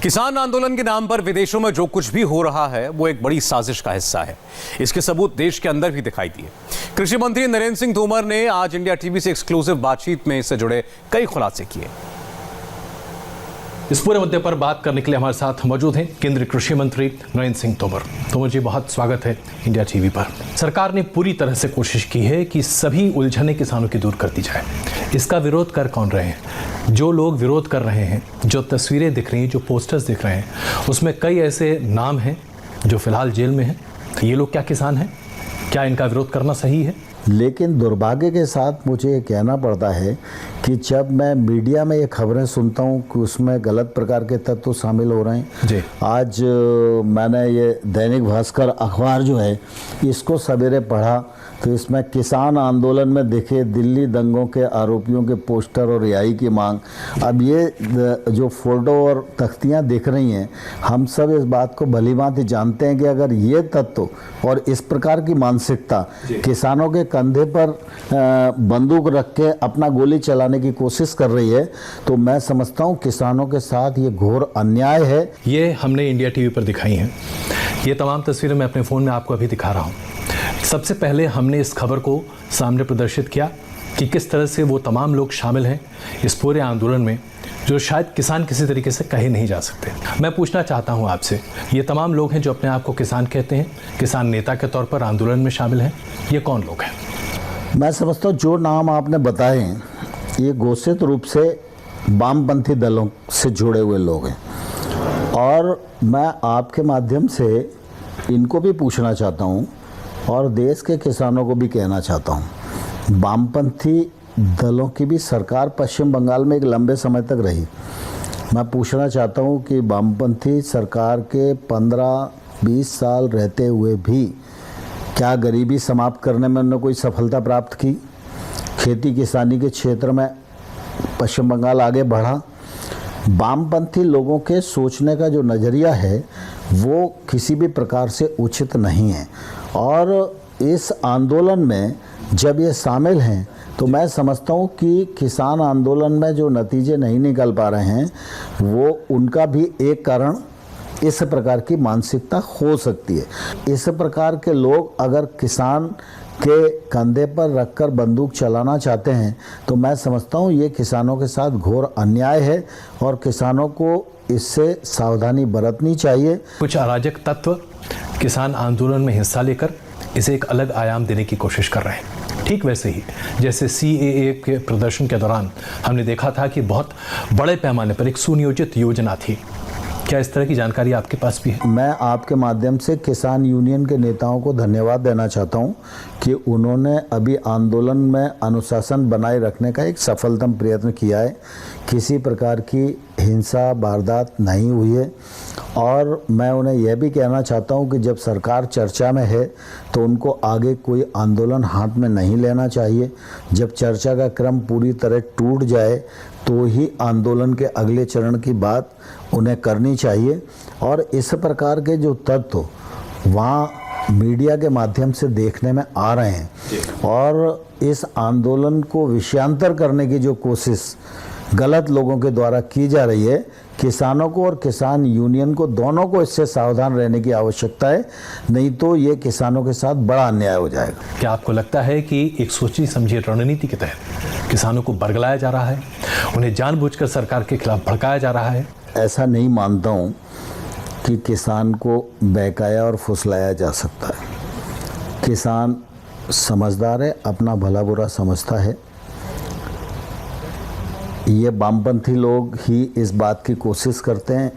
किसान आंदोलन के नाम पर विदेशों में जो कुछ भी हो रहा है वो एक बड़ी साजिश का हिस्सा है। इसके सबूत देश के अंदर भी दिखाई दिए। कृषि मंत्री नरेंद्र सिंह तोमर ने आज इंडिया टीवी से एक्सक्लूसिव बातचीत में इससे जुड़े कई खुलासे किए। इस पूरे मुद्दे पर बात करने के लिए हमारे साथ मौजूद हैं केंद्रीय कृषि मंत्री नरेंद्र सिंह तोमर। तोमर जी, बहुत स्वागत है इंडिया टीवी पर। सरकार ने पूरी तरह से कोशिश की है कि सभी उलझने किसानों की दूर कर दी जाए। इसका विरोध कर कौन रहे हैं? जो लोग विरोध कर रहे हैं, जो तस्वीरें दिख रही हैं, जो पोस्टर्स दिख रहे हैं, उसमें कई ऐसे नाम हैं जो फिलहाल जेल में हैं। ये लोग क्या किसान हैं? क्या इनका विरोध करना सही है? लेकिन दुर्भाग्य के साथ मुझे ये कहना पड़ता है कि जब मैं मीडिया में ये खबरें सुनता हूँ कि उसमें गलत प्रकार के तत्व शामिल हो रहे हैं जी। आज मैंने ये दैनिक भास्कर अखबार जो है इसको सवेरे पढ़ा तो इसमें किसान आंदोलन में दिखे दिल्ली दंगों के आरोपियों के पोस्टर और रिहाई की मांग। अब ये जो फोटो और तख्तियाँ दिख रही हैं, हम सब इस बात को भलीभांति जानते हैं कि अगर ये तत्व और इस प्रकार की मानसिकता किसानों के कंधे पर बंदूक रख के अपना गोली चलाने की कोशिश कर रही है तो मैं समझता हूँ किसानों के साथ ये घोर अन्याय है। ये हमने इंडिया टीवी पर दिखाई हैं। ये तमाम तस्वीरें मैं अपने फ़ोन में आपको अभी दिखा रहा हूँ। सबसे पहले हमने इस खबर को सामने प्रदर्शित किया कि किस तरह से वो तमाम लोग शामिल हैं इस पूरे आंदोलन में जो शायद किसान किसी तरीके से कहे नहीं जा सकते। मैं पूछना चाहता हूं आपसे, ये तमाम लोग हैं जो अपने आप को किसान कहते हैं, किसान नेता के तौर पर आंदोलन में शामिल हैं, ये कौन लोग हैं? मैं समझता हूँ जो नाम आपने बताए हैं ये घोषित रूप से वामपंथी दलों से जुड़े हुए लोग हैं और मैं आपके माध्यम से इनको भी पूछना चाहता हूँ और देश के किसानों को भी कहना चाहता हूँ, वामपंथी दलों की भी सरकार पश्चिम बंगाल में एक लंबे समय तक रही। मैं पूछना चाहता हूँ कि वामपंथी सरकार के 15-20 साल रहते हुए भी क्या गरीबी समाप्त करने में उन्होंने कोई सफलता प्राप्त की? खेती किसानी के क्षेत्र में पश्चिम बंगाल आगे बढ़ा? वामपंथी लोगों के सोचने का जो नज़रिया है वो किसी भी प्रकार से उचित नहीं है और इस आंदोलन में जब ये शामिल हैं तो मैं समझता हूँ कि किसान आंदोलन में जो नतीजे नहीं निकल पा रहे हैं वो उनका भी एक कारण इस प्रकार की मानसिकता हो सकती है। इस प्रकार के लोग अगर किसान के कंधे पर रखकर बंदूक चलाना चाहते हैं तो मैं समझता हूँ ये किसानों के साथ घोर अन्याय है और किसानों को इससे सावधानी बरतनी चाहिए। कुछ अराजक तत्व किसान आंदोलन में हिस्सा लेकर इसे एक अलग आयाम देने की कोशिश कर रहे हैं। ठीक वैसे ही जैसे CAA के प्रदर्शन के दौरान हमने देखा था कि बहुत बड़े पैमाने पर एक सुनियोजित योजना थी। क्या इस तरह की जानकारी आपके पास भी है? मैं आपके माध्यम से किसान यूनियन के नेताओं को धन्यवाद देना चाहता हूं कि उन्होंने अभी आंदोलन में अनुशासन बनाए रखने का एक सफलतम प्रयत्न किया है। किसी प्रकार की हिंसा वारदात नहीं हुई है और मैं उन्हें यह भी कहना चाहता हूं कि जब सरकार चर्चा में है तो उनको आगे कोई आंदोलन हाथ में नहीं लेना चाहिए। जब चर्चा का क्रम पूरी तरह टूट जाए तो ही आंदोलन के अगले चरण की बात उन्हें करनी चाहिए और इस प्रकार के जो तत्व वहाँ मीडिया के माध्यम से देखने में आ रहे हैं और इस आंदोलन को विषयांतर करने की जो कोशिश गलत लोगों के द्वारा की जा रही है, किसानों को और किसान यूनियन को दोनों को इससे सावधान रहने की आवश्यकता है, नहीं तो ये किसानों के साथ बड़ा अन्याय हो जाएगा। क्या आपको लगता है कि एक सोची समझी रणनीति के तहत किसानों को बरगलाया जा रहा है, उन्हें जानबूझकर सरकार के खिलाफ भड़काया जा रहा है? ऐसा नहीं मानता हूँ कि किसान को बहकाया और फुसलाया जा सकता है। किसान समझदार है, अपना भला बुरा समझता है। ये वामपंथी लोग ही इस बात की कोशिश करते हैं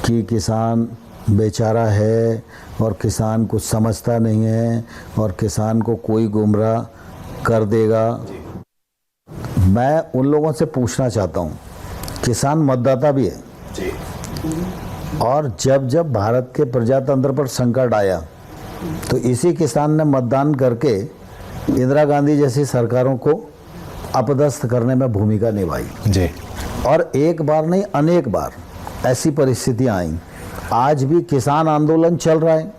कि किसान बेचारा है और किसान कुछ समझता नहीं है और किसान को कोई गुमराह कर देगा। मैं उन लोगों से पूछना चाहता हूँ, किसान मतदाता भी है और जब जब भारत के प्रजातंत्र पर संकट आया तो इसी किसान ने मतदान करके इंदिरा गांधी जैसी सरकारों को अपदस्थ करने में भूमिका निभाई जी। और एक बार नहीं अनेक बार ऐसी परिस्थितियां आई। आज भी किसान आंदोलन चल रहा है,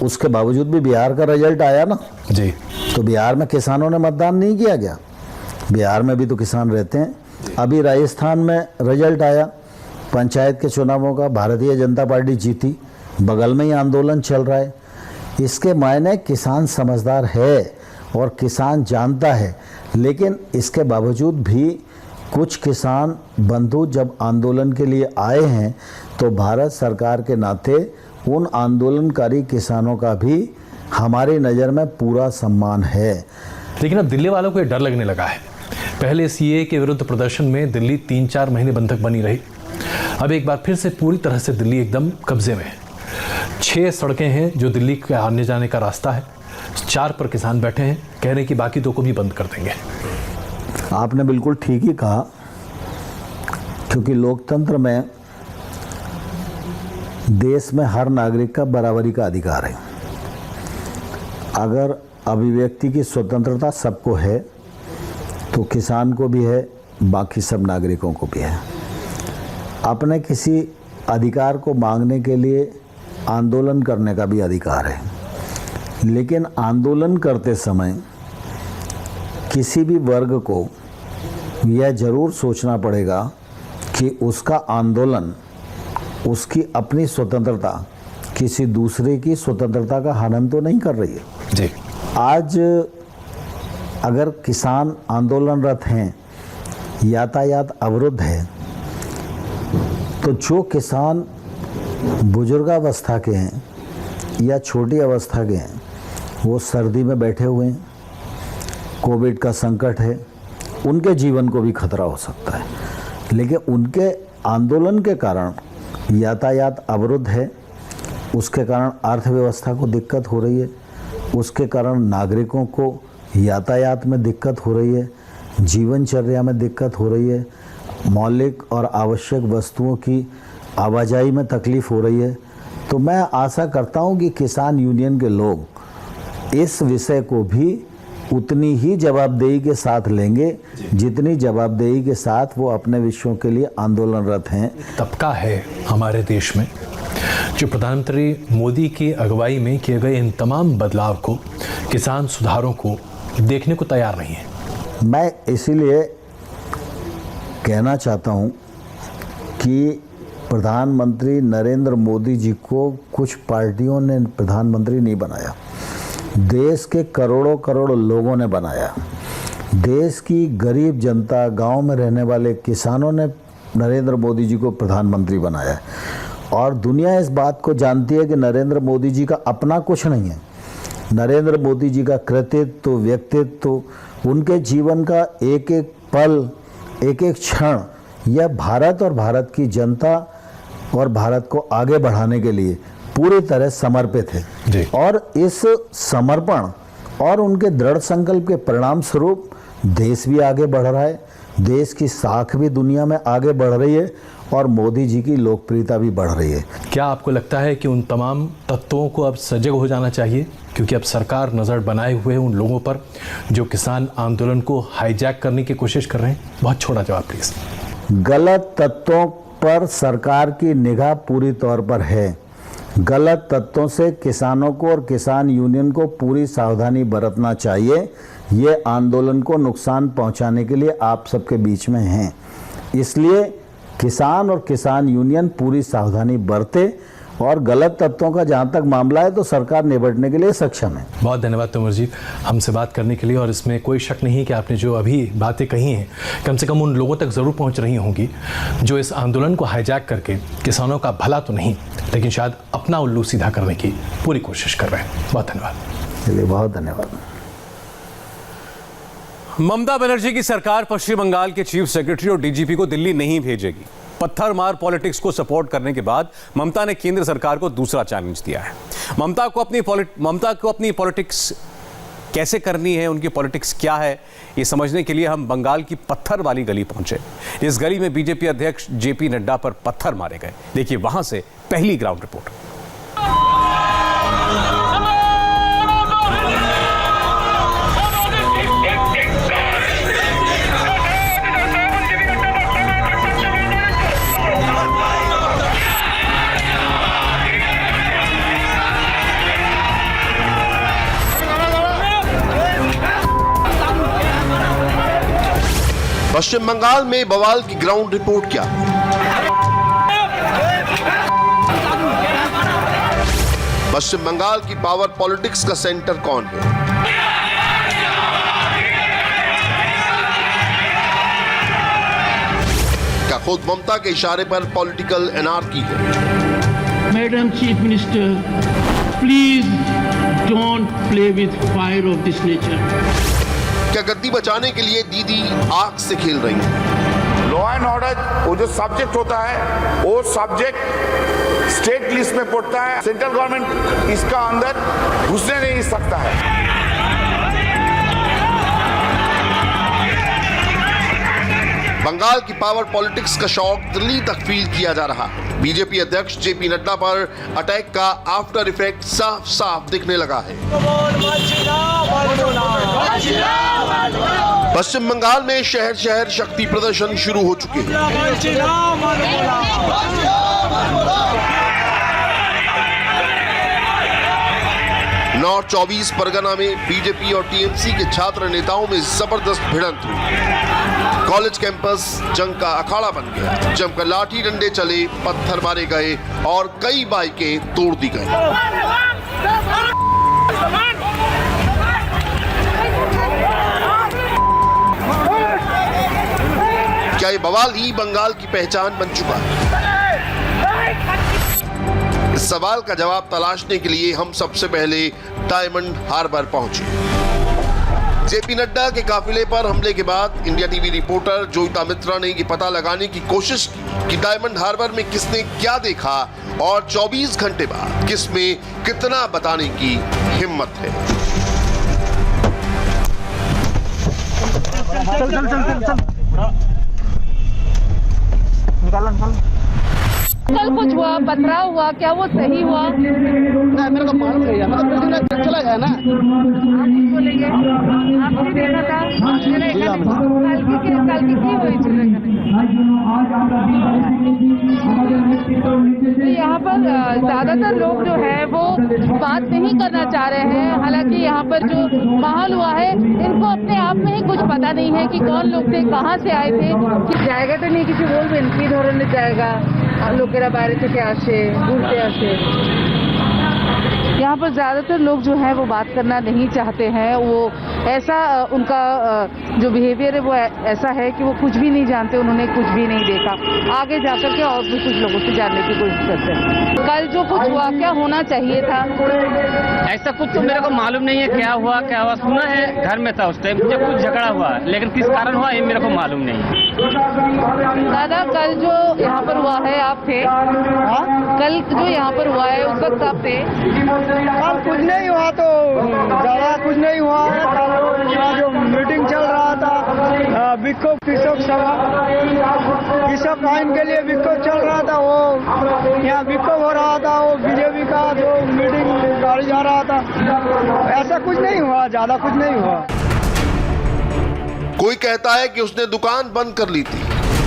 उसके बावजूद भी बिहार का रिजल्ट आया ना जी। तो बिहार में किसानों ने मतदान नहीं किया गया? बिहार में भी तो किसान रहते हैं। अभी राजस्थान में रिजल्ट आया पंचायत के चुनावों का भारतीय जनता पार्टी जीती, बगल में ही आंदोलन चल रहा है। इसके मायने किसान समझदार है और किसान जानता है, लेकिन इसके बावजूद भी कुछ किसान बंधु जब आंदोलन के लिए आए हैं तो भारत सरकार के नाते उन आंदोलनकारी किसानों का भी हमारी नज़र में पूरा सम्मान है। लेकिन अब दिल्ली वालों को ये डर लगने लगा है। पहले सीए के विरुद्ध प्रदर्शन में दिल्ली 3-4 महीने बंधक बनी रही। अब एक बार फिर से पूरी तरह से दिल्ली एकदम कब्जे में है। 6 सड़कें हैं जो दिल्ली के आने जाने का रास्ता है, 4 पर किसान बैठे हैं, कह रहे हैं कि बाकी 2 को भी बंद कर देंगे। आपने बिल्कुल ठीक ही कहा, क्योंकि लोकतंत्र में देश में हर नागरिक का बराबरी का अधिकार है। अगर अभिव्यक्ति की स्वतंत्रता सबको है तो किसान को भी है, बाकी सब नागरिकों को भी है। अपने किसी अधिकार को मांगने के लिए आंदोलन करने का भी अधिकार है, लेकिन आंदोलन करते समय किसी भी वर्ग को यह जरूर सोचना पड़ेगा कि उसका आंदोलन उसकी अपनी स्वतंत्रता किसी दूसरे की स्वतंत्रता का हनन तो नहीं कर रही है। जी। आज अगर किसान आंदोलनरत हैं, यातायात अवरुद्ध है, तो जो किसान बुजुर्गावस्था के हैं या छोटी अवस्था के हैं वो सर्दी में बैठे हुए हैं, कोविड का संकट है, उनके जीवन को भी खतरा हो सकता है, लेकिन उनके आंदोलन के कारण यातायात अवरुद्ध है, उसके कारण अर्थव्यवस्था को दिक्कत हो रही है, उसके कारण नागरिकों को यातायात में दिक्कत हो रही है, जीवनचर्या में दिक्कत हो रही है, मौलिक और आवश्यक वस्तुओं की आवाजाही में तकलीफ हो रही है। तो मैं आशा करता हूं कि किसान यूनियन के लोग इस विषय को भी उतनी ही जवाबदेही के साथ लेंगे जितनी जवाबदेही के साथ वो अपने विषयों के लिए आंदोलनरत हैं। तबका है हमारे देश में जो प्रधानमंत्री मोदी की अगुवाई में किए गए इन तमाम बदलाव को, किसान सुधारों को देखने को तैयार नहीं है। मैं इसीलिए कहना चाहता हूं कि प्रधानमंत्री नरेंद्र मोदी जी को कुछ पार्टियों ने प्रधानमंत्री नहीं बनाया, देश के करोड़ों करोड़ लोगों ने बनाया। देश की गरीब जनता, गांव में रहने वाले किसानों ने नरेंद्र मोदी जी को प्रधानमंत्री बनाया। और दुनिया इस बात को जानती है कि नरेंद्र मोदी जी का अपना कुछ नहीं है। नरेंद्र मोदी जी का कृतित्व, व्यक्तित्व, उनके जीवन का एक एक पल, एक एक क्षण, यह भारत और भारत की जनता और भारत को आगे बढ़ाने के लिए पूरी तरह समर्पित है। जी। और इस समर्पण और उनके दृढ़ संकल्प के परिणाम स्वरूप देश भी आगे बढ़ रहा है, देश की साख भी दुनिया में आगे बढ़ रही है और मोदी जी की लोकप्रियता भी बढ़ रही है। क्या आपको लगता है कि उन तमाम तत्वों को अब सजग हो जाना चाहिए, क्योंकि अब सरकार नज़र बनाए हुए है उन लोगों पर जो किसान आंदोलन को हाईजैक करने की कोशिश कर रहे हैं? बहुत छोटा जवाब प्लीज। गलत तत्वों पर सरकार की निगाह पूरी तौर पर है। गलत तत्वों से किसानों को और किसान यूनियन को पूरी सावधानी बरतना चाहिए। ये आंदोलन को नुकसान पहुंचाने के लिए आप सबके बीच में हैं, इसलिए किसान और किसान यूनियन पूरी सावधानी बरते और गलत तत्वों का जहां तक मामला है तो सरकार निपटने के लिए सक्षम है। बहुत धन्यवाद तोमर जी हमसे बात करने के लिए। और इसमें कोई शक नहीं कि आपने जो अभी बातें कही हैं कम से कम उन लोगों तक ज़रूर पहुंच रही होंगी जो इस आंदोलन को हाईजैक करके किसानों का भला तो नहीं लेकिन शायद अपना उल्लू सीधा करने की पूरी कोशिश कर रहे हैं। बहुत धन्यवाद। चलिए, बहुत धन्यवाद। ममता बनर्जी की सरकार पश्चिम बंगाल के चीफ सेक्रेटरी और डीजीपी को दिल्ली नहीं भेजेगी। पत्थर मार पॉलिटिक्स को सपोर्ट करने के बाद ममता ने केंद्र सरकार को दूसरा चैलेंज दिया है। ममता को अपनी पॉलिटिक्स कैसे करनी है, उनकी पॉलिटिक्स क्या है, ये समझने के लिए हम बंगाल की पत्थर वाली गली पहुंचे। इस गली में बीजेपी अध्यक्ष जेपी नड्डा पर पत्थर मारे गए। देखिए वहां से पहली ग्राउंड रिपोर्ट। पश्चिम बंगाल में बवाल की ग्राउंड रिपोर्ट क्या? पश्चिम बंगाल की पावर पॉलिटिक्स का सेंटर कौन है? क्या खुद ममता के इशारे पर पॉलिटिकल एनार्की है? Madam Chief Minister, please don't play with fire of this nature. क्या गद्दी बचाने के लिए दीदी आग से खेल रही हैं? लॉ एंड ऑर्डर वो जो सब्जेक्ट होता है वो सब्जेक्ट स्टेट लिस्ट में पड़ता है। सेंट्रल गवर्नमेंट इसका अंदर घुसने नहीं सकता है। बंगाल की पावर पॉलिटिक्स का शौक दिल्ली तक फील किया जा रहा है। बीजेपी अध्यक्ष जेपी नड्डा पर अटैक का आफ्टर इफेक्ट साफ साफ दिखने लगा है। पश्चिम बंगाल में शहर शहर शक्ति प्रदर्शन शुरू हो चुके हैं। नॉर्थ 24 परगना में बीजेपी और टीएमसी के छात्र नेताओं में जबरदस्त भिड़ंत हुई। कॉलेज कैंपस जंग का अखाड़ा बन गया। जमकर लाठी डंडे चले, पत्थर मारे गए और कई बाइकें तोड़ दी गई। क्या ये बवाल ही बंगाल की पहचान बन चुका है? इस सवाल का जवाब तलाशने के लिए हम सबसे पहले डायमंड हार्बर पहुंचे। जेपी नड्डा के काफिले पर हमले के बाद इंडिया टीवी रिपोर्टर जोईता मित्रा ने ये पता लगाने की कोशिश की कि डायमंड हार्बर में किसने क्या देखा और 24 घंटे बाद किसमें कितना बताने की हिम्मत है। कल कुछ हुआ, पथराव हुआ, क्या वो सही हुआ? नहीं, मेरे को मालूम नहीं है। मतलब चला गया ना। आप बोलेंगे आपने देखा था? कल की हुई तो यहाँ पर ज्यादातर लोग जो है वो बात नहीं करना चाह रहे हैं। हालांकि यहाँ पर जो माहौल हुआ है इनको अपने आप में ही कुछ पता नहीं है कि कौन लोग थे, कहाँ से आए थे। कि जाएगा तो नहीं किसी बोलबेन की धोरण जाएगा लोकेरा बाहर থেকে আসে, ঘুরতে আসে। यहाँ पर ज़्यादातर लोग जो हैं वो बात करना नहीं चाहते हैं। वो ऐसा उनका जो बिहेवियर है वो ऐसा है कि वो कुछ भी नहीं जानते, उन्होंने कुछ भी नहीं देखा। आगे जाकर के और भी कुछ लोगों से जानने की कोशिश करते हैं। कल जो कुछ हुआ क्या होना चाहिए था? ऐसा कुछ तो मेरे को मालूम नहीं है क्या हुआ सुना है घर में था उस टाइम जब कुछ झगड़ा हुआ, लेकिन किस कारण हुआ ये मेरे को मालूम नहीं है। दादा कल जो यहाँ पर हुआ है आप थे? कल जो यहाँ पर हुआ है उस वक्त आप थे? कुछ नहीं हुआ, तो ज्यादा कुछ नहीं हुआ। यहाँ जो मीटिंग चल रहा था विक्षोभ कृषक सभा, कृषक आइन के लिए विक्षोभ चल रहा था, वो यहाँ विक्षोभ हो रहा था। वो बीजेपी का जो मीटिंग गाड़ी जा रहा था। ऐसा कुछ नहीं हुआ, ज्यादा कुछ नहीं हुआ। कोई कहता है कि उसने दुकान बंद कर ली थी,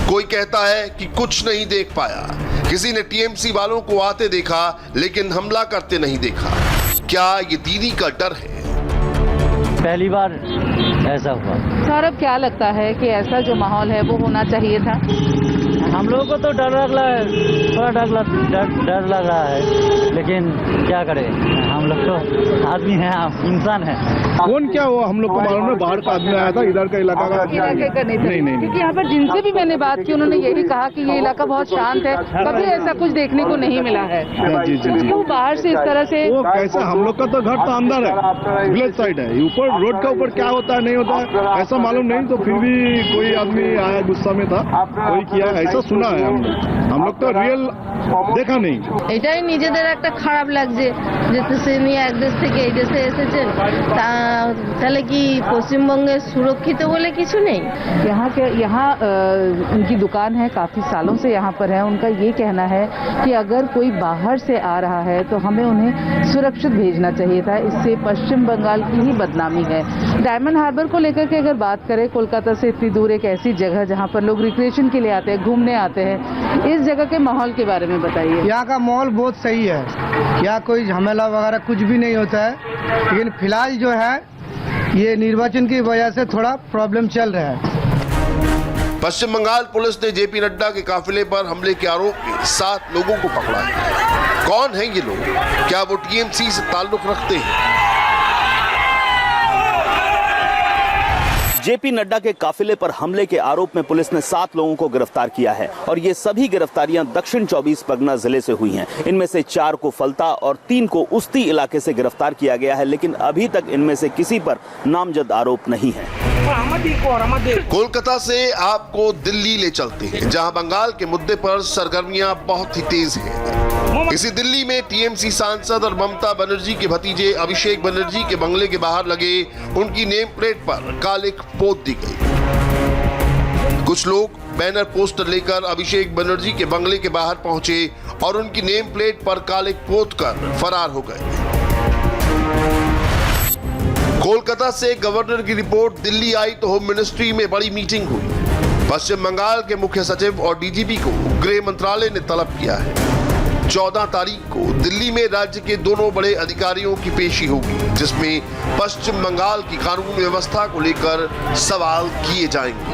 कोई कहता है कि कुछ नहीं देख पाया, किसी ने टीएमसी वालों को आते देखा लेकिन हमला करते नहीं देखा। क्या ये दीदी का डर है? पहली बार ऐसा हुआ। सौरभ क्या लगता है कि ऐसा जो माहौल है वो होना चाहिए था? हम लोगों को तो डर लग रहा है, थोड़ा डर लग रहा है, लेकिन क्या करें, हम लोग तो आदमी हैं, इंसान हैं। कौन क्या हुआ हम लोग को मालूम है। बाहर का आदमी आया था, इधर का इलाका का नहीं। क्योंकि यहाँ पर जिनसे भी मैंने बात की उन्होंने यही कहा कि ये इलाका बहुत शांत है, कभी ऐसा कुछ देखने को नहीं मिला है। जी। तो बाहर से इस तरह से वो कैसा, हम लोग का तो घर तो अंदर है, विलेज साइड है, ऊपर रोड का ऊपर क्या होता है नहीं होता है ऐसा मालूम नहीं। तो फिर भी कोई आदमी आया, गुस्सा में था, कोई किया, ऐसा सुना है। हम लोग तो रियल দেখা নেই। এটাই নিজেদের একটা খারাপ লাগছে যে তিনি এক দেশ থেকে এই দেশে এসেছেন, তাহলে কি পশ্চিমবঙ্গে সুরক্ষিত বলে কিছু নেই? यहाँ उनकी दुकान है, काफी सालों से यहाँ पर है। उनका ये कहना है कि अगर कोई बाहर से आ रहा है तो हमें उन्हें सुरक्षित भेजना चाहिए था, इससे पश्चिम बंगाल की ही बदनामी है। डायमंड हार्बर को लेकर के अगर बात करें, कोलकाता से इतनी दूर एक ऐसी जगह जहाँ पर लोग रिक्रिएशन के लिए आते हैं, घूमने आते हैं, इस जगह के माहौल के बारे में बताइए। यहाँ का माहौल बहुत सही है, यहाँ कोई झमेला वगैरह कुछ भी नहीं होता है। लेकिन फिलहाल जो है ये निर्वाचन की वजह से थोड़ा प्रॉब्लम चल रहा है। पश्चिम बंगाल पुलिस ने जेपी नड्डा के काफिले पर हमले के आरोप में 7 लोगों को पकड़ा है। कौन हैं ये लोग? क्या वो टीएमसी से ताल्लुक रखते हैं? जेपी नड्डा के काफिले पर हमले के आरोप में पुलिस ने 7 लोगों को गिरफ्तार किया है और ये सभी गिरफ्तारियां दक्षिण 24 परगना जिले से हुई हैं। इनमें से 4 को फलता और 3 को उस्ती इलाके से गिरफ्तार किया गया है, लेकिन अभी तक इनमें से किसी पर नामजद आरोप नहीं है। कोलकाता से आपको दिल्ली ले चलते हैं, जहां बंगाल के मुद्दे पर सरगर्मियां बहुत ही तेज हैं। इसी दिल्ली में टीएमसी सांसद और ममता बनर्जी के भतीजे अभिषेक बनर्जी के बंगले के बाहर लगे उनकी नेम प्लेट पर कालिक पोत दी गई। कुछ लोग बैनर पोस्टर लेकर अभिषेक बनर्जी के बंगले के बाहर पहुंचे और उनकी नेम प्लेट पर कालिक पोत कर फरार हो गए। कोलकाता से गवर्नर की रिपोर्ट दिल्ली आई तो होम मिनिस्ट्री में बड़ी मीटिंग हुई। पश्चिम बंगाल के मुख्य सचिव और डीजीपी को गृह मंत्रालय ने तलब किया है। 14 तारीख को दिल्ली में राज्य के दोनों बड़े अधिकारियों की पेशी होगी, जिसमें पश्चिम बंगाल की कानून व्यवस्था को लेकर सवाल किए जाएंगे।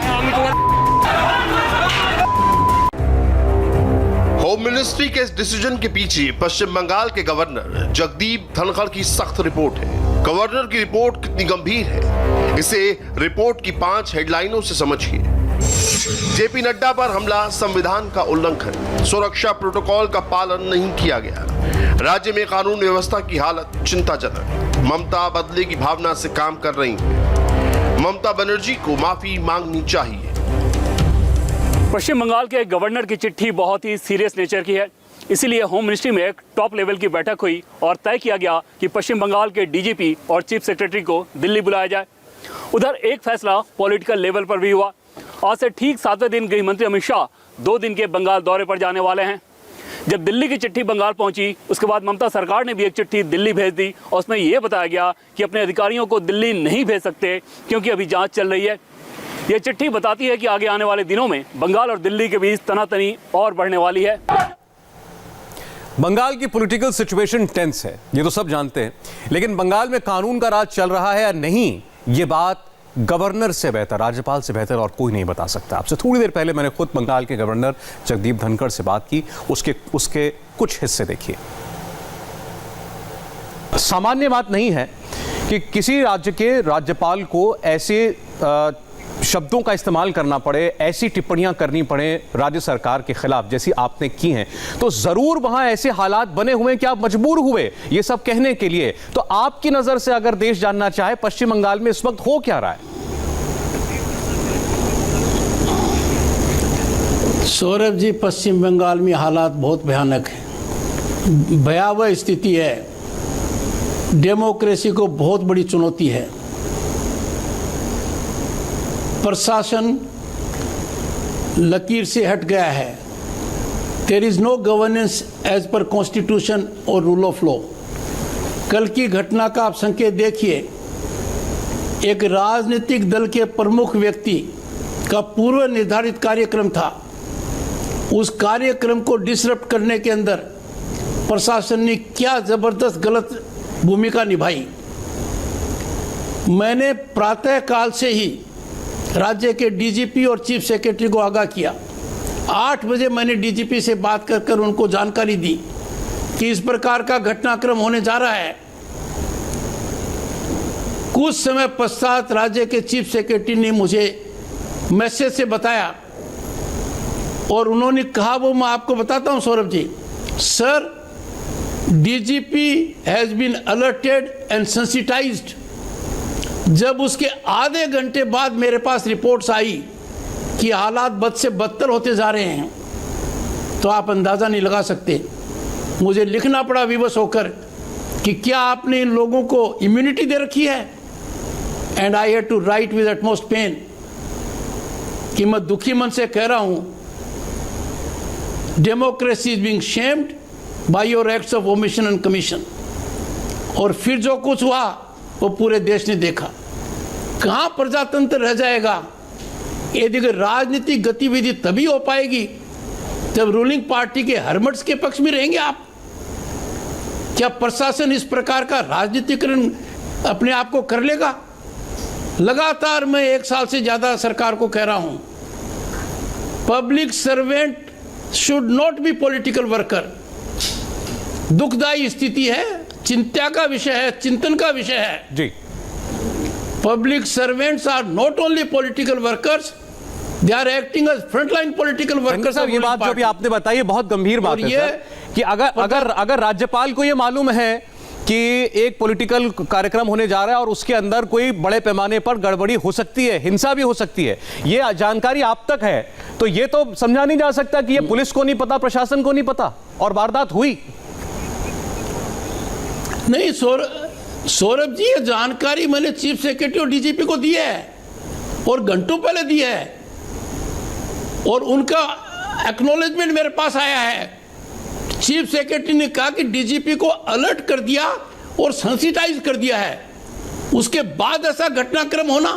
होम मिनिस्ट्री के इस डिसीजन के पीछे पश्चिम बंगाल के गवर्नर जगदीप धनखड़ की सख्त रिपोर्ट है। गवर्नर की रिपोर्ट कितनी गंभीर है, इसे रिपोर्ट की 5 हेडलाइनों से समझिए। जेपी नड्डा पर हमला संविधान का उल्लंघन, सुरक्षा प्रोटोकॉल का पालन नहीं किया गया, राज्य में कानून व्यवस्था की हालत चिंताजनक, ममता बदले की भावना से काम कर रही है, ममता बनर्जी को माफी मांगनी चाहिए। पश्चिम बंगाल के गवर्नर की चिट्ठी बहुत ही सीरियस नेचर की है, इसीलिए होम मिनिस्ट्री में एक टॉप लेवल की बैठक हुई और तय किया गया कि पश्चिम बंगाल के डीजीपी और चीफ सेक्रेटरी को दिल्ली बुलाया जाए। उधर एक फैसला पॉलिटिकल लेवल पर भी हुआ। आज से ठीक 7वें दिन गृह मंत्री अमित शाह 2 दिन के बंगाल दौरे पर जाने वाले हैं। जब दिल्ली की चिट्ठी बंगाल पहुंची, उसके बाद ममता सरकार ने भी एक चिट्ठी दिल्ली भेज दी और उसमें यह बताया गया कि अपने अधिकारियों को दिल्ली नहीं भेज सकते क्योंकि अभी जांच चल रही है। यह चिट्ठी बताती है कि आगे आने वाले दिनों में बंगाल और दिल्ली के बीच तनातनी और बढ़ने वाली है। बंगाल की पॉलिटिकल सिचुएशन टेंस है, ये तो सब जानते हैं, लेकिन बंगाल में कानून का राज चल रहा है या नहीं, ये बात गवर्नर से बेहतर, राज्यपाल से बेहतर और कोई नहीं बता सकता। आपसे थोड़ी देर पहले मैंने खुद बंगाल के गवर्नर जगदीप धनखड़ से बात की, उसके कुछ हिस्से देखिए। सामान्य बात नहीं है कि किसी राज्य के राज्यपाल को ऐसे शब्दों का इस्तेमाल करना पड़े, ऐसी टिप्पणियां करनी पड़े राज्य सरकार के खिलाफ जैसी आपने की हैं, तो जरूर वहां ऐसे हालात बने हुए कि आप मजबूर हुए ये सब कहने के लिए। तो आपकी नजर से अगर देश जानना चाहे पश्चिम बंगाल में इस वक्त हो क्या रहा है? सौरभ जी, पश्चिम बंगाल में हालात बहुत भयानक है, भयावह स्थिति है, डेमोक्रेसी को बहुत बड़ी चुनौती है। प्रशासन लकीर से हट गया है। There is no governance as per constitution और रूल ऑफ लॉ। कल की घटना का आप संकेत देखिए। एक राजनीतिक दल के प्रमुख व्यक्ति का पूर्व निर्धारित कार्यक्रम था, उस कार्यक्रम को डिसरप्ट करने के अंदर प्रशासन ने क्या जबरदस्त गलत भूमिका निभाई। मैंने प्रातः काल से ही राज्य के डीजीपी और चीफ सेक्रेटरी को आगाह किया। 8 बजे मैंने डीजीपी से बात कर उनको जानकारी दी कि इस प्रकार का घटनाक्रम होने जा रहा है। कुछ समय पश्चात राज्य के चीफ सेक्रेटरी ने मुझे मैसेज से बताया और उन्होंने कहा, वो मैं आपको बताता हूं Saurabh ji. Sir, DGP has been alerted and sensitised. जब उसके आधे घंटे बाद मेरे पास रिपोर्ट्स आई कि हालात बद से बदतर होते जा रहे हैं, तो आप अंदाज़ा नहीं लगा सकते। मुझे लिखना पड़ा विवश होकर कि क्या आपने इन लोगों को इम्यूनिटी दे रखी है। And I had to write with utmost pain कि मैं दुखी मन से कह रहा हूं, democracy is being shamed by your acts of omission and commission. और फिर जो कुछ हुआ वो पूरे देश ने देखा। कहां प्रजातंत्र रह जाएगा? यदि राजनीतिक गतिविधि तभी हो पाएगी जब रूलिंग पार्टी के हरमट्स के पक्ष में रहेंगे आप। क्या प्रशासन इस प्रकार का राजनीतिकरण अपने आप को कर लेगा? लगातार मैं 1 साल से ज़्यादा सरकार को कह रहा हूं public servant should not be political worker. दुखदायी स्थिति है, चिंता का विषय है, चिंतन का विषय है जी। Public servants are not only political workers, they are acting as frontline political workers. ये बात जो भी आपने बताई है बहुत गंभीर बात है सर, कि अगर राज्यपाल को ये मालूम है कि एक पॉलिटिकल कार्यक्रम होने जा रहा है और उसके अंदर कोई बड़े पैमाने पर गड़बड़ी हो सकती है, हिंसा भी हो सकती है, ये जानकारी आप तक है, तो ये तो समझा नहीं जा सकता कि ये पुलिस को नहीं पता, प्रशासन को नहीं पता और वारदात हुई। नहीं सौरभ जी, ये जानकारी मैंने चीफ सेक्रेटरी और डीजीपी को दी है और घंटों पहले दी है और उनका एक्नॉलेजमेंट मेरे पास आया है। चीफ सेक्रेटरी ने कहा कि डीजीपी को अलर्ट कर दिया और सेंसिटाइज कर दिया है, उसके बाद ऐसा घटनाक्रम होना।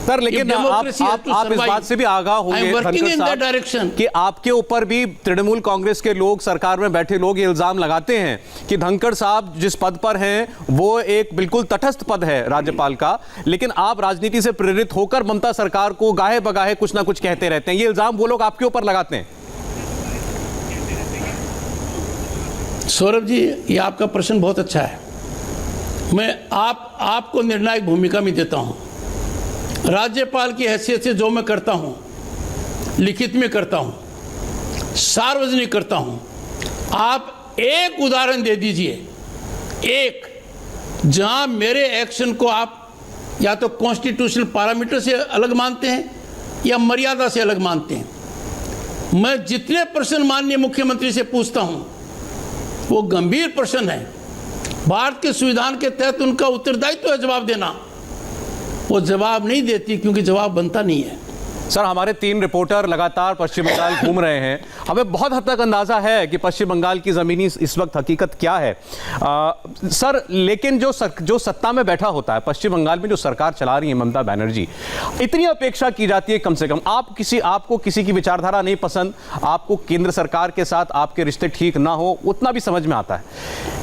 सर लेकिन आप इस बात से भी आगाह होंगे धनखड़ साहब कि आपके ऊपर भी तृणमूल कांग्रेस के लोग, सरकार में बैठे लोग ये इल्जाम लगाते हैं कि धनखड़ साहब जिस पद पर हैं वो एक बिल्कुल तटस्थ पद है राज्यपाल का, लेकिन आप राजनीति से प्रेरित होकर ममता सरकार को गाहे बगाहे कुछ ना कुछ कहते रहते हैं। ये इल्जाम वो लोग आपके ऊपर लगाते हैं। सौरभ जी, ये आपका प्रश्न बहुत अच्छा है। मैं आपको निर्णायक भूमिका में देता हूं। राज्यपाल की हैसियत से जो मैं करता हूं, लिखित में करता हूं, सार्वजनिक करता हूं, आप एक उदाहरण दे दीजिए, एक जहां मेरे एक्शन को आप या तो कॉन्स्टिट्यूशनल पैरामीटर से अलग मानते हैं या मर्यादा से अलग मानते हैं। मैं जितने प्रश्न माननीय मुख्यमंत्री से पूछता हूं वो गंभीर प्रश्न है, भारत के संविधान के तहत उनका उत्तरदायित्व है जवाब देना, वो जवाब नहीं देती क्योंकि जवाब बनता नहीं है। सर हमारे 3 रिपोर्टर लगातार पश्चिम बंगाल घूम रहे हैं, हमें बहुत हद तक अंदाजा है कि पश्चिम बंगाल की जमीनी इस वक्त हकीकत क्या है। सर लेकिन जो सत्ता में बैठा होता है पश्चिम बंगाल में, जो सरकार चला रही है ममता बनर्जी, इतनी अपेक्षा की जाती है कम से कम आपको किसी की विचारधारा नहीं पसंद, आपको केंद्र सरकार के साथ आपके रिश्ते ठीक ना हो, उतना भी समझ में आता है,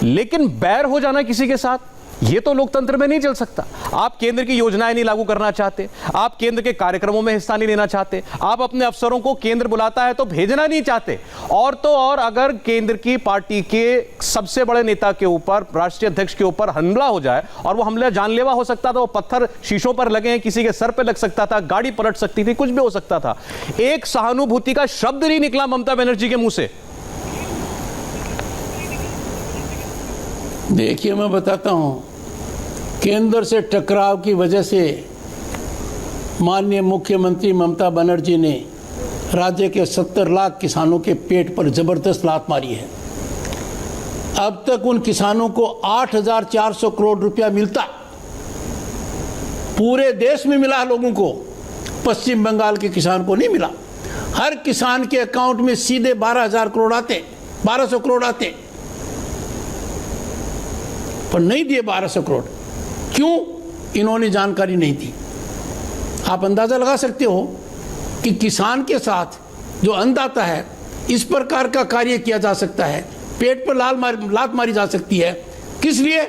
लेकिन बैर हो जाना किसी के साथ, ये तो लोकतंत्र में नहीं चल सकता। आप केंद्र की योजनाएं नहीं लागू करना चाहते, आप केंद्र के कार्यक्रमों में हिस्सा नहीं लेना चाहते, आप अपने अफसरों को केंद्र बुलाता है तो भेजना नहीं चाहते, और तो और अगर केंद्र की पार्टी के सबसे बड़े नेता के ऊपर, राष्ट्रीय अध्यक्ष के ऊपर हमला हो जाए, और वो हमला जानलेवा हो सकता था, वो पत्थर शीशों पर लगे हैं, किसी के सर पर लग सकता था, गाड़ी पलट सकती थी, कुछ भी हो सकता था, एक सहानुभूति का शब्द नहीं निकला ममता बनर्जी के मुंह से। देखिए मैं बताता हूं, केंद्र से टकराव की वजह से माननीय मुख्यमंत्री ममता बनर्जी ने राज्य के 70 लाख किसानों के पेट पर जबरदस्त लात मारी है। अब तक उन किसानों को 8,400 करोड़ रुपया मिलता, पूरे देश में मिला लोगों को, पश्चिम बंगाल के किसान को नहीं मिला। हर किसान के अकाउंट में सीधे 12,000 करोड़ आते, 1200 करोड़ आते, पर नहीं दिए 1200 करोड़। क्यों? इन्होंने जानकारी नहीं दी। आप अंदाजा लगा सकते हो कि किसान के साथ जो अन्नदाता है, इस प्रकार का कार्य किया जा सकता है, पेट पर लात मारी जा सकती है, किस लिए?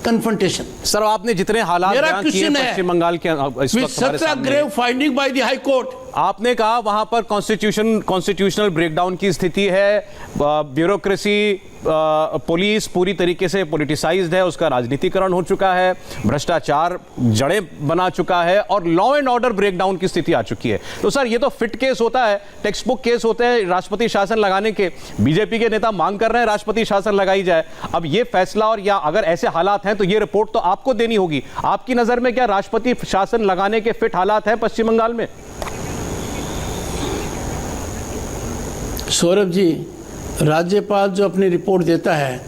कन्फ्रंटेशन। सर आपने जितने हालात बयान किए पश्चिम बंगाल के इस वक्त हमारे सामने, grave finding by the high court, आपने कहा वहां पर कॉन्स्टिट्यूशनल ब्रेकडाउन की स्थिति है, ब्यूरोक्रेसी, पुलिस पूरी तरीके से पॉलिटिसाइज्ड है, उसका राजनीतिकरण हो चुका है, भ्रष्टाचार जड़ें बना चुका है और लॉ एंड ऑर्डर ब्रेकडाउन की स्थिति आ चुकी है। तो सर ये तो फिट केस होता है, टेक्स्ट बुक केस होते हैं राष्ट्रपति शासन लगाने के। बीजेपी के नेता मांग कर रहे हैं राष्ट्रपति शासन लगाई जाए। अब ये फैसला और या अगर ऐसे हालात हैं तो ये रिपोर्ट तो आपको देनी होगी। आपकी नजर में क्या राष्ट्रपति शासन लगाने के फिट हालात हैं पश्चिम बंगाल में? सौरभ जी, राज्यपाल जो अपनी रिपोर्ट देता है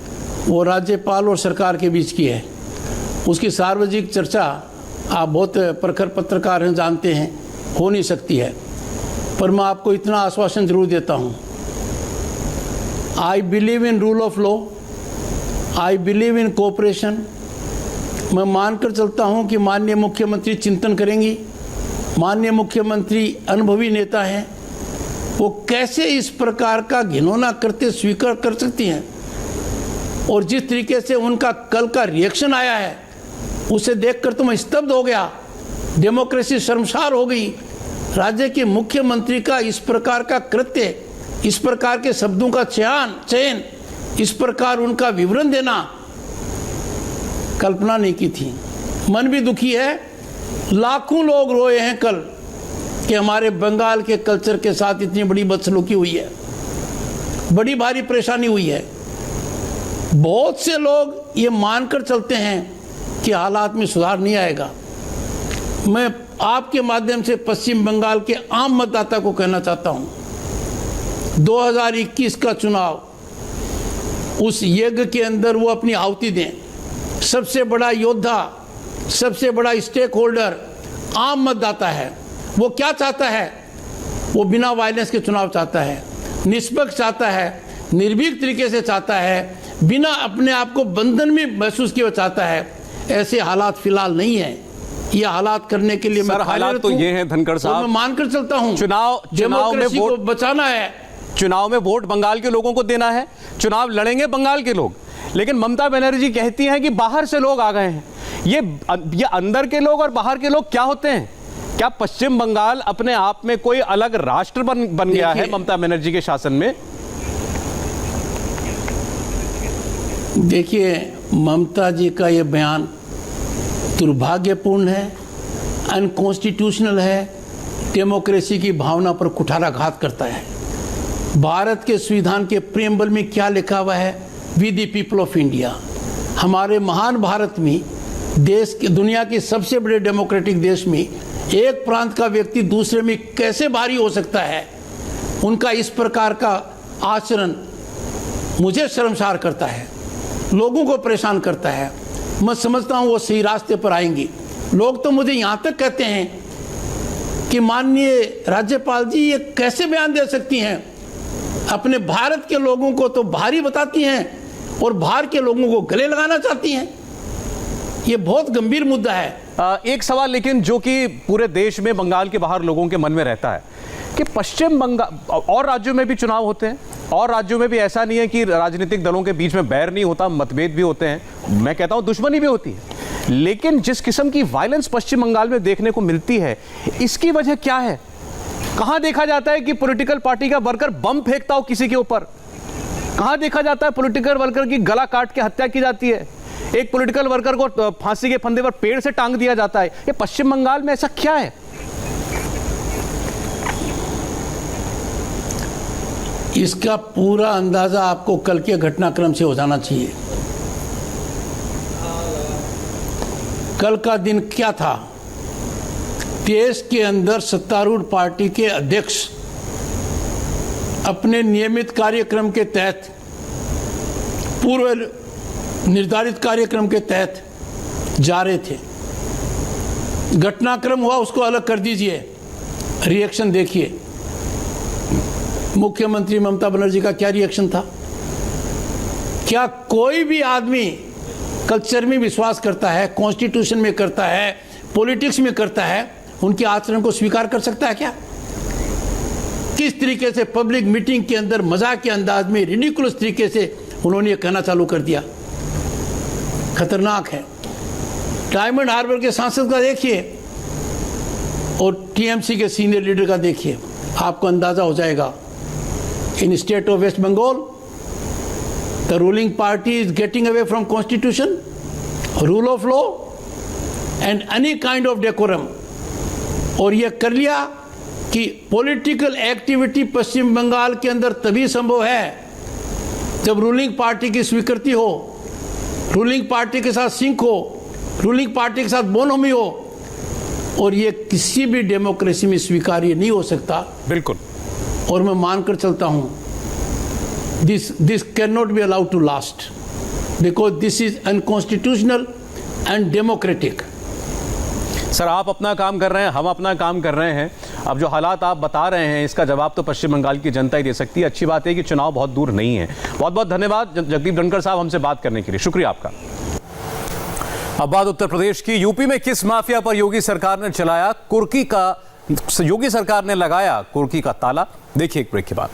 वो राज्यपाल और सरकार के बीच की है, उसकी सार्वजनिक चर्चा आप बहुत प्रखर पत्रकार हैं, जानते हैं, हो नहीं सकती है। पर मैं आपको इतना आश्वासन जरूर देता हूँ, I believe in rule of law, I believe in cooperation. मैं मानकर चलता हूँ कि माननीय मुख्यमंत्री चिंतन करेंगी, माननीय मुख्यमंत्री अनुभवी नेता हैं, वो कैसे इस प्रकार का घिनौना करते स्वीकार कर सकती हैं। और जिस तरीके से उनका कल का रिएक्शन आया है उसे देखकर तो मैं स्तब्ध हो गया, डेमोक्रेसी शर्मसार हो गई। राज्य के मुख्यमंत्री का इस प्रकार का कृत्य, इस प्रकार के शब्दों का चयन, इस प्रकार उनका विवरण देना कल्पना नहीं की थी। मन भी दुखी है। लाखों लोग रोए हैं कल कि हमारे बंगाल के कल्चर के साथ इतनी बड़ी बदसलूकी हुई है, बड़ी भारी परेशानी हुई है। बहुत से लोग ये मानकर चलते हैं कि हालात में सुधार नहीं आएगा। मैं आपके माध्यम से पश्चिम बंगाल के आम मतदाता को कहना चाहता हूं, 2021 का चुनाव, उस यज्ञ के अंदर वो अपनी आहुति दें। सबसे बड़ा योद्धा, सबसे बड़ा स्टेक होल्डर आम मतदाता है। वो क्या चाहता है? वो बिना वायलेंस के चुनाव चाहता है, निष्पक्ष चाहता है, निर्भीक तरीके से चाहता है, बिना अपने आप को बंधन में महसूस किए चाहता है। ऐसे हालात फिलहाल नहीं है। ये हालात करने के लिए सर, हालात तो ये हैं धनखड़ साहब, मैं मानकर चलता हूं चुनाव में वोट बचाना है, चुनाव में वोट बंगाल के लोगों को देना है, चुनाव लड़ेंगे बंगाल के लोग। लेकिन ममता बनर्जी कहती हैं कि बाहर से लोग आ गए हैं। ये अंदर के लोग और बाहर के लोग क्या होते हैं? क्या पश्चिम बंगाल अपने आप में कोई अलग राष्ट्र बन गया है ममता बनर्जी के शासन में? देखिए, ममता जी का ये बयान दुर्भाग्यपूर्ण है, अनकॉन्स्टिट्यूशनल है, डेमोक्रेसी की भावना पर कुठाराघात करता है। भारत के संविधान के प्रीएम्बल में क्या लिखा हुआ है? We the people of India. हमारे महान भारत में, देश के दुनिया के सबसे बड़े डेमोक्रेटिक देश में, एक प्रांत का व्यक्ति दूसरे में कैसे भारी हो सकता है? उनका इस प्रकार का आचरण मुझे शर्मसार करता है, लोगों को परेशान करता है। मैं समझता हूँ वो सही रास्ते पर आएंगे। लोग तो मुझे यहाँ तक कहते हैं कि माननीय राज्यपाल जी ये कैसे बयान दे सकती हैं? अपने भारत के लोगों को तो भारी बताती हैं और बाहर के लोगों को गले लगाना चाहती हैं। ये बहुत गंभीर मुद्दा है। एक सवाल लेकिन जो कि पूरे देश में, बंगाल के बाहर लोगों के मन में रहता है कि पश्चिम बंगाल और राज्यों में भी चुनाव होते हैं, और राज्यों में भी ऐसा नहीं है कि राजनीतिक दलों के बीच में बैर नहीं होता, मतभेद भी होते हैं, मैं कहता हूं दुश्मनी भी होती है। लेकिन जिस किस्म की वायलेंस पश्चिम बंगाल में देखने को मिलती है, इसकी वजह क्या है? कहां देखा जाता है कि पॉलिटिकल पार्टी का वर्कर बम फेंकता हो किसी के ऊपर? कहां देखा जाता है पॉलिटिकल वर्कर की गला काट के हत्या की जाती है? एक पॉलिटिकल वर्कर को फांसी के फंदे पर पेड़ से टांग दिया जाता है। ये पश्चिम बंगाल में ऐसा क्या है? इसका पूरा अंदाजा आपको कल के घटनाक्रम से हो जाना चाहिए। कल का दिन क्या था? देश के अंदर सत्तारूढ़ पार्टी के अध्यक्ष अपने नियमित कार्यक्रम के तहत, पूर्व निर्धारित कार्यक्रम के तहत जा रहे थे। घटनाक्रम हुआ, उसको अलग कर दीजिए, रिएक्शन देखिए। मुख्यमंत्री ममता बनर्जी का क्या रिएक्शन था? क्या कोई भी आदमी कल्चर में विश्वास करता है, कॉन्स्टिट्यूशन में करता है, पॉलिटिक्स में करता है, उनके आचरण को स्वीकार कर सकता है क्या? किस तरीके से पब्लिक मीटिंग के अंदर मजाक के अंदाज में, रिडिकुलस तरीके से उन्होंने ये कहना चालू कर दिया। खतरनाक है। डायमंड हार्बर के सांसद का देखिए और टीएमसी के सीनियर लीडर का देखिए, आपको अंदाजा हो जाएगा। In state of West Bengal, the ruling party is getting away from constitution, rule of law and any kind of decorum। और ये कर लिया कि पॉलिटिकल एक्टिविटी पश्चिम बंगाल के अंदर तभी संभव है जब रूलिंग पार्टी की स्वीकृति हो, रूलिंग पार्टी के साथ सिंक हो, रूलिंग पार्टी के साथ बोनोमी हो, और ये किसी भी डेमोक्रेसी में स्वीकार्य नहीं हो सकता। बिल्कुल। और मैं मानकर चलता हूं this can not be allowed to last, because this is unconstitutional and democratic. Sir, आप अपना काम कर रहे हैं, हम अपना काम कर रहे हैं। अब जो हालात आप बता रहे हैं, इसका जवाब तो पश्चिम बंगाल की जनता ही दे सकती है। अच्छी बात है कि चुनाव बहुत दूर नहीं है। बहुत बहुत धन्यवाद जगदीप धनखड़ साहब, हमसे बात करने के लिए शुक्रिया आपका। अब बात उत्तर प्रदेश की। यूपी में किस माफिया पर योगी सरकार ने लगाया कुर्की का ताला? देखिए एक ब्रेक के बाद।